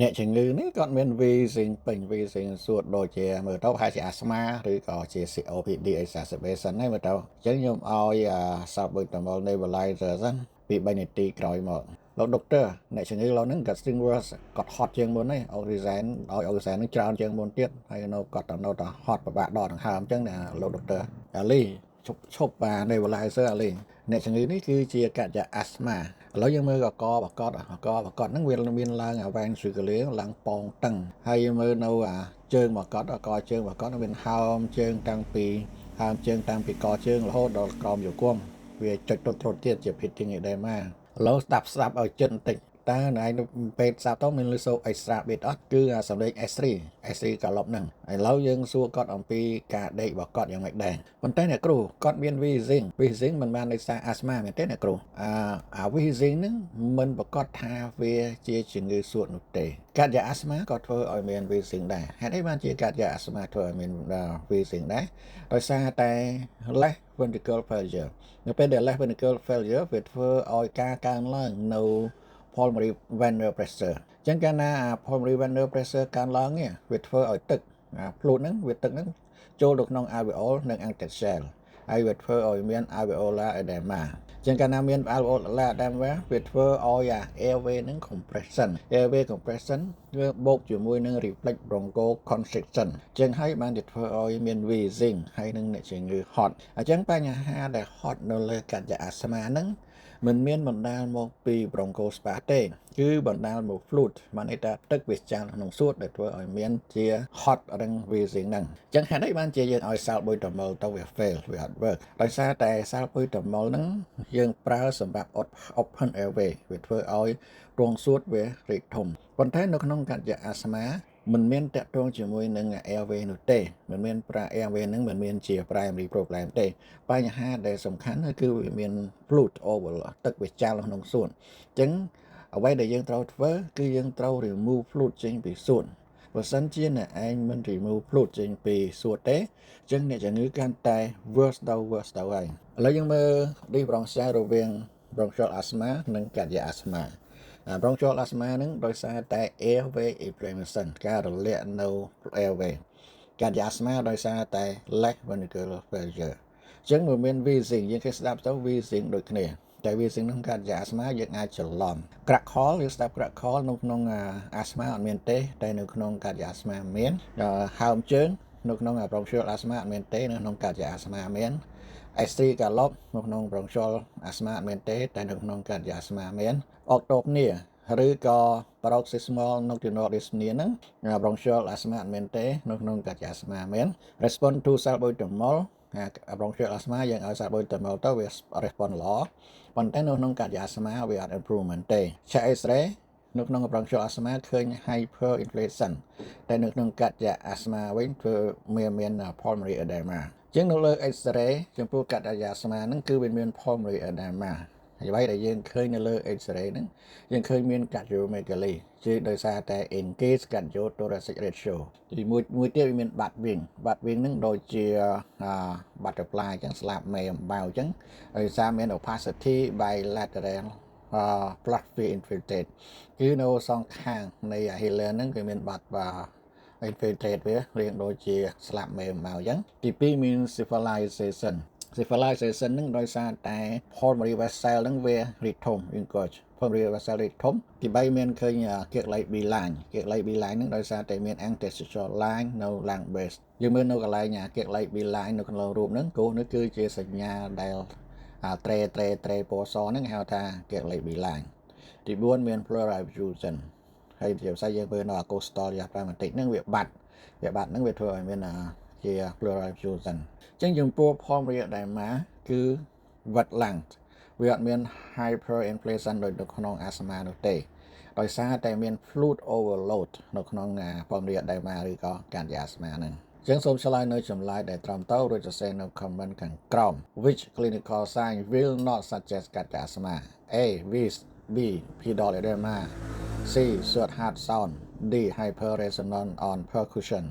អ្នកជំងឺនេះគាត់មានវីសេងពេញវីសេងសួតដូចជាមើលទៅហាក់ជាអាស្មាឬក៏ជា COPD exacerbation ហ្នឹងមើលទៅអញ្ចឹងខ្ញុំឲ្យsalbutamol nebulizer សិនពី3នាទីក្រោយមកលោកដុកទ័រអ្នកជំងឺលោកហ្នឹងគាត់ stimulus គាត់ហត់ជាងមុនទេអូរីសែនឲ្យអូរីសែនហ្នឹងច្រើនជាងមុនទៀតហើយនៅគាត់ទៅហត់ពិបាកដកដង្ហើមអញ្ចឹងណាលោកដុកទ័រអាលីឈប់បាទ nebulizer អាលីអ្នកជំងឺនេះគឺជាកាត់ជាអាស្មាឥឡូវយើងមើលកបកតហ្នឹងវាមានឡើងអាវ៉ែងស៊ឺកលៀងឡើងប៉ងតឹងហើយយើងមើលនៅជើងមកតជើងមកតមានហើមជើងតាំងពីកជើងរហូតដល់ក្រោមជង្គង់វាចុចទ្រុតទៀតជា pitting edema ឥឡូវស្ដាប់ឲ្យចិត្តបន្តិចតើណៃពេទ្យស្ដាប់ទៅមានលឺសូរ extra bit អត់គឺសំឡេង S3 កាឡប់ហ្នឹងឥឡូវយើងសួរគាត់អំពីការដេករបស់គាត់យ៉ាងម៉េចដែរប៉ុន្តែអ្នកគ្រូគាត់មាន wheezing មិនបានដោយសារ asthma មែនទេអ្នកគ្រូwheezing ហ្នឹងមិនប្រកាសថាវាជាជំងឺសួតនោះទេកាត់យ៉ា asthma ក៏ធ្វើឲ្យមាន wheezing ដែរហេតុអីបានជាកាត់យ៉ា asthma ធ្វើឲ្យមាន wheezing ដែរដោយសារតែ left ventricular failure នៅពេលដែល left ventricular failure វាធ្វើឲ្យការកើនឡើងនៅ pulmonary vein pressure អញ្ចឹងកាលណា pulmonary vein pressure កើនឡើងវាធ្វើឲ្យទឹកfluid ហ្នឹងចូលទៅក្នុង alveol និង interstitial ហើយវាធ្វើឲ្យមាន alveolar edema អញ្ចឹងកាលណាមាន alveolar edema វាធ្វើឲ្យairway ហ្នឹង airway compression វាបូកជាមួយនឹង reflex bronchoconstriction អញ្ចឹងហើយបានទៅធ្វើឲ្យមាន wheezing ហើយនឹងអ្នកជំងឺ hot អញ្ចឹងបញ្ហាដែល hot នៅលើកាត់ជា asthma ហ្នឹងមិនមានបណ្ដាលមកពី bronchospasm ទេគឺបណ្ដាលមក fluid បានន័យថាទឹកវាចាំងក្នុងសួតដែលធ្វើឲ្យមានជា hot រឹង wheezing ហ្នឹងអញ្ចឹងហេតុអីបានជាយើងឲ្យ salbutamol ទៅវា fail វាអត់ work ដោយសារតែ salbutamol ហ្នឹងយើងប្រើសម្រាប់ open airway វាធ្វើឲ្យរងសួតវារីកធំប៉ុន្តែនៅក្នុងកាត់ជា asthma មិនមានតាក់ទងជាមួយនឹង airway នោះទេមិនមានairway ហ្នឹងមិនមានជា primary problem ទេបញ្ហាដែលសំខាន់គឺវាមាន fluid overload ទឹកវាចាំងក្នុងសួតអញ្ចឹងអ្វីដែលយើងត្រូវធ្វើគឺយើងត្រូវ remove fluid ចេញពីសួតបើសិនជាអ្នកឯងមិន remove fluid ចេញពីសួតទេអញ្ចឹងអ្នកជំងឺកាន់តែ worse ទៅហើយឥឡូវយើងមើល differential រវាង bronchial asthma និងកាត់ជា asthma bronchial asthma ហ្នឹងដោយសារតែ airway inflammation ការរលាកនៅ airway កាត់ជា asthma ដោយសារតែ left ventricular failure អញ្ចឹងវាមាន wheezing យើងគេស្ដាប់ទៅ wheezing ដូចគ្នាតែ wheezing ហ្នឹងកាត់ជា asthma យើងអាចច្រឡំ crackle យើងស្ដាប់ crackle នៅក្នុង asthma អត់មានទេតែនៅក្នុងកាត់ជា asthma មានហើមជើងនៅក្នុង bronchial asthma អត់មានទេនៅក្នុងកាត់ជា asthma មានS3 gallop នៅក្នុង bronchial asthma អត់មានទេតែនៅក្នុងកាត់ជា asthma មានអុកតូបនីឬក៏ paroxysmal nocturnal dyspnea ហ្នឹង bronchial asthma អត់មានទេនៅក្នុងកាត់ជា asthma មាន respond to salbutamol bronchial asthma យើងឲ្យ salbutamol ទៅវា respond ល្អប៉ុន្តែនៅក្នុងកាត់ជា asthma វាអត់ improvement ទេ check X-ray នៅក្នុង bronchial asthma ឃើញ hyperinflation តែនៅក្នុងកាត់ជា asthma វិញធ្វើមាន pulmonary edema អញ្ចឹងនៅលើ X-ray ចំពោះកាត់ជា asthma ហ្នឹងគឺវាមាន pulmonary edema អ្វីដែលយើងឃើញនៅលើ X-ray ហ្នឹងយើងឃើញមាន cardiomegaly ជាដោយសារតែ increase cardiothoracic ratio ទីមួយទៀតវាមាន bat wing ហ្នឹងដូចជា butterfly អញ្ចឹងស្លាបមេអំបៅអញ្ចឹងដោយសារមាន opacity bilateral fluffy infiltrate គឺនៅសងខាងនៃ hillar ហ្នឹងវាមានបាត់infiltrate វារៀងដូចជាស្លាបមេអំបៅអញ្ចឹងទី2មាន cephalization ហ្នឹងដោយសារតែ pulmonary vessel ហ្នឹងវារីកធំ engorge pulmonary vessel រីកធំទី3មានឃើញគៀក B line ហ្នឹងដោយសារតែមាន interstitial line នៅ lung base យើងមើលនៅកន្លែងគៀក B line នៅក្នុងរូបហ្នឹងគឺជាសញ្ញាដែលត្រេពណ៌សហ្នឹងហៅថាគៀក B line ទី4មាន pleural effusion ហើយជាភាសាយើងមើលនៅ coastal diaphragmatic ហ្នឹងវាបាត់ហ្នឹងវាធ្វើឲ្យមានជា pleural effusion អញ្ចឹងចំពោះ pulmonary edema គឺវត្តឡើងវាអត់មាន hyperinflation ដូចនៅក្នុង asthma នោះទេដោយសារតែមាន fluid overload នៅក្នុង pulmonary edema ឬក៏កាត់ជា asthma ហ្នឹងអញ្ចឹងសូមឆ្លើយនៅចម្លើយដែលត្រឹមត្រូវរួចសរសេរនៅ comment ខាងក្រោម which clinical sign will not suggest កាត់ជា asthma A wheeze B pedal edema C short heart sound D hyperresonance on percussion